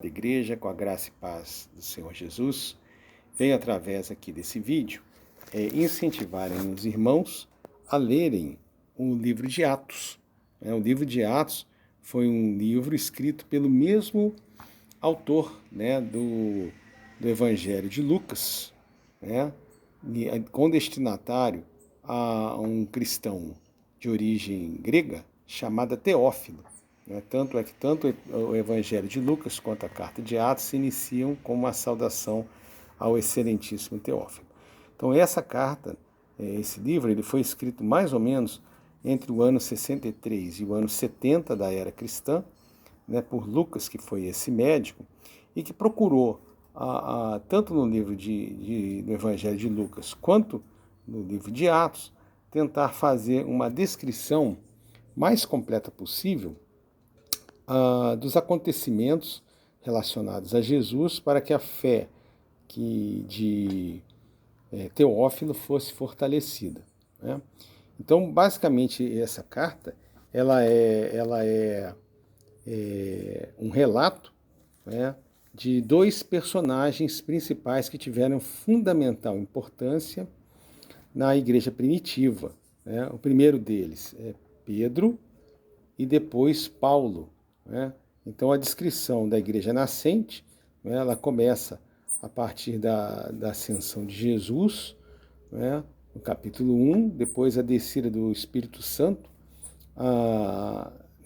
da igreja, com a graça e paz do Senhor Jesus, venho através aqui desse vídeo incentivarem os irmãos a lerem o livro de Atos. O livro de Atos foi um livro escrito pelo mesmo autor, do Evangelho de Lucas, com destinatário a um cristão de origem grega chamado Teófilo. Tanto é que tanto o Evangelho de Lucas quanto a carta de Atos se iniciam com uma saudação ao excelentíssimo Teófilo. Então essa carta, esse livro, ele foi escrito mais ou menos entre o ano 63 e o ano 70 da era cristã, por Lucas, que foi esse médico, e que procurou, tanto no livro do Evangelho de Lucas quanto no livro de Atos, tentar fazer uma descrição mais completa possível dos acontecimentos relacionados a Jesus, para que a fé de Teófilo fosse fortalecida. Então, basicamente, essa carta ela é um relato, de dois personagens principais que tiveram fundamental importância na igreja primitiva. O primeiro deles é Pedro e depois Paulo. Então a descrição da igreja nascente, ela começa a partir da ascensão de Jesus, no capítulo 1, depois a descida do Espírito Santo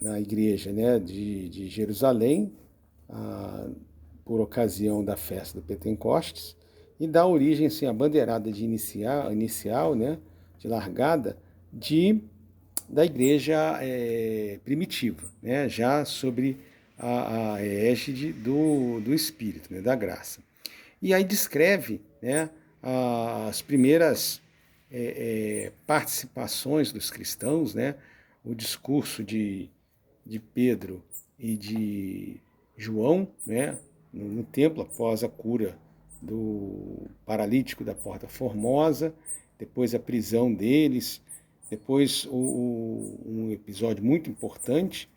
na igreja de Jerusalém, por ocasião da festa do Pentecostes, e dá origem assim, à bandeirada de inicial, de largada, da igreja primitiva, já sobre a égide do Espírito, da graça. E aí descreve as primeiras participações dos cristãos, o discurso de Pedro e de João, no templo após a cura do paralítico da Porta Formosa, depois a prisão deles, depois um episódio muito importante,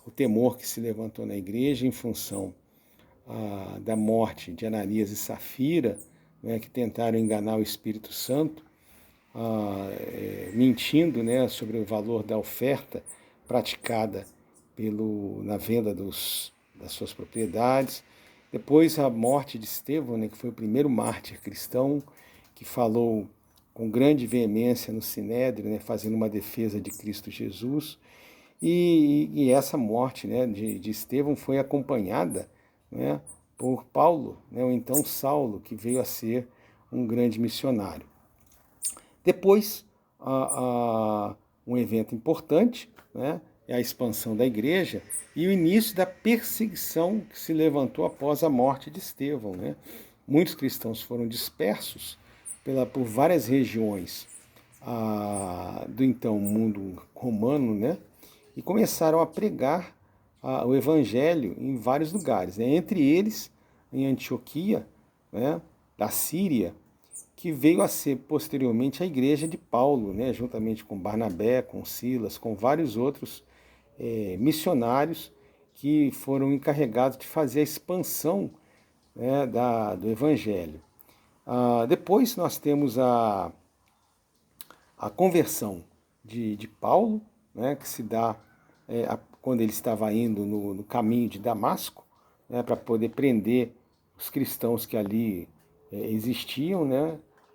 o temor que se levantou na igreja em função da morte de Ananias e Safira, que tentaram enganar o Espírito Santo, mentindo sobre o valor da oferta praticada na venda das suas propriedades. Depois a morte de Estevão, que foi o primeiro mártir cristão, que falou com grande veemência no Sinédrio, fazendo uma defesa de Cristo Jesus. E essa morte de Estevão foi acompanhada por Paulo, ou então Saulo, que veio a ser um grande missionário. Depois, um evento importante, é a expansão da igreja e o início da perseguição que se levantou após a morte de Estevão. Muitos cristãos foram dispersos por várias regiões do então mundo romano, e começaram a pregar o evangelho em vários lugares, entre eles em Antioquia, da Síria, que veio a ser posteriormente a igreja de Paulo, juntamente com Barnabé, com Silas, com vários outros missionários que foram encarregados de fazer a expansão do evangelho. Depois nós temos a conversão de Paulo, que se dá quando ele estava indo no caminho de Damasco, para poder prender os cristãos que ali existiam,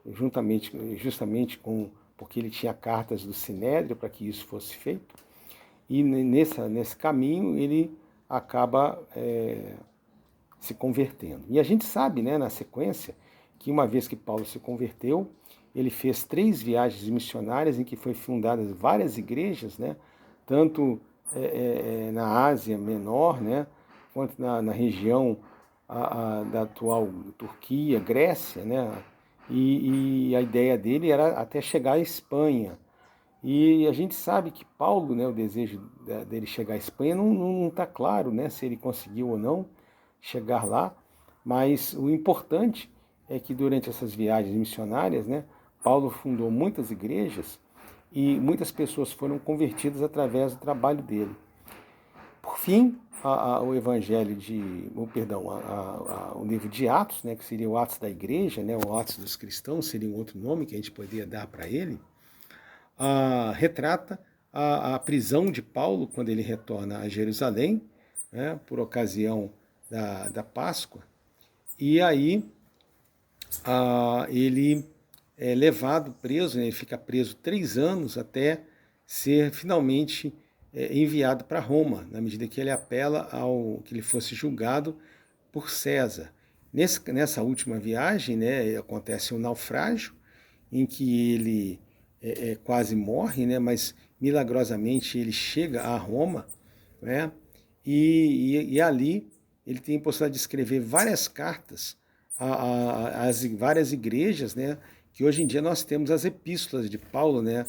justamente porque ele tinha cartas do Sinédrio para que isso fosse feito. E nesse caminho ele acaba se convertendo. E a gente sabe, na sequência, que uma vez que Paulo se converteu, ele fez 3 viagens missionárias em que foi fundadas várias igrejas, tanto na Ásia Menor, quanto na região da atual Turquia, Grécia, e a ideia dele era até chegar à Espanha. E a gente sabe que Paulo, o desejo dele chegar à Espanha não está claro, se ele conseguiu ou não chegar lá, mas o importante é que durante essas viagens missionárias, Paulo fundou muitas igrejas e muitas pessoas foram convertidas através do trabalho dele. Por fim, o Evangelho o livro de Atos, né, que seria o Atos da Igreja, né, o Atos dos Cristãos, seria um outro nome que a gente poderia dar para ele, retrata a prisão de Paulo quando ele retorna a Jerusalém, né, por ocasião da Páscoa, e aí ele é levado preso, né, ele fica preso 3 anos até ser finalmente enviado para Roma, na medida que ele apela ao que ele fosse julgado por César. Nessa última viagem, né, acontece um naufrágio em que ele quase morre, né, mas milagrosamente ele chega a Roma, né, e ali ele tem a possibilidade de escrever várias cartas às várias igrejas, né, que hoje em dia nós temos as epístolas de Paulo, né,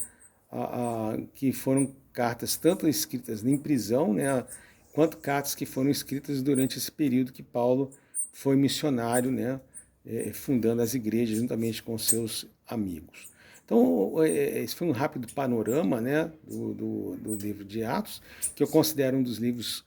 que foram cartas tanto escritas em prisão, né, quanto cartas que foram escritas durante esse período que Paulo foi missionário, né, fundando as igrejas juntamente com seus amigos. Então, esse foi um rápido panorama, né, do livro de Atos, que eu considero um dos livros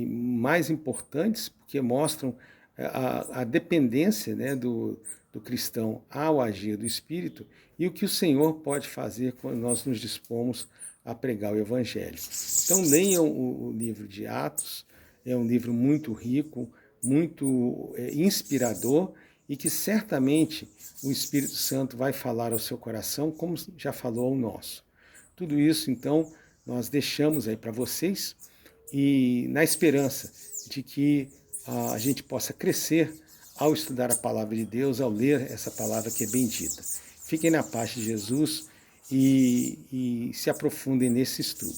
mais importantes, porque mostram a dependência, né, do cristão ao agir do Espírito e o que o Senhor pode fazer quando nós nos dispomos a pregar o Evangelho. Então leiam o livro de Atos, é um livro muito rico, muito inspirador e que certamente o Espírito Santo vai falar ao seu coração, como já falou ao nosso. Tudo isso, então, nós deixamos aí para vocês e na esperança de que a gente possa crescer ao estudar a palavra de Deus, ao ler essa palavra que é bendita. Fiquem na paz de Jesus e se aprofundem nesse estudo.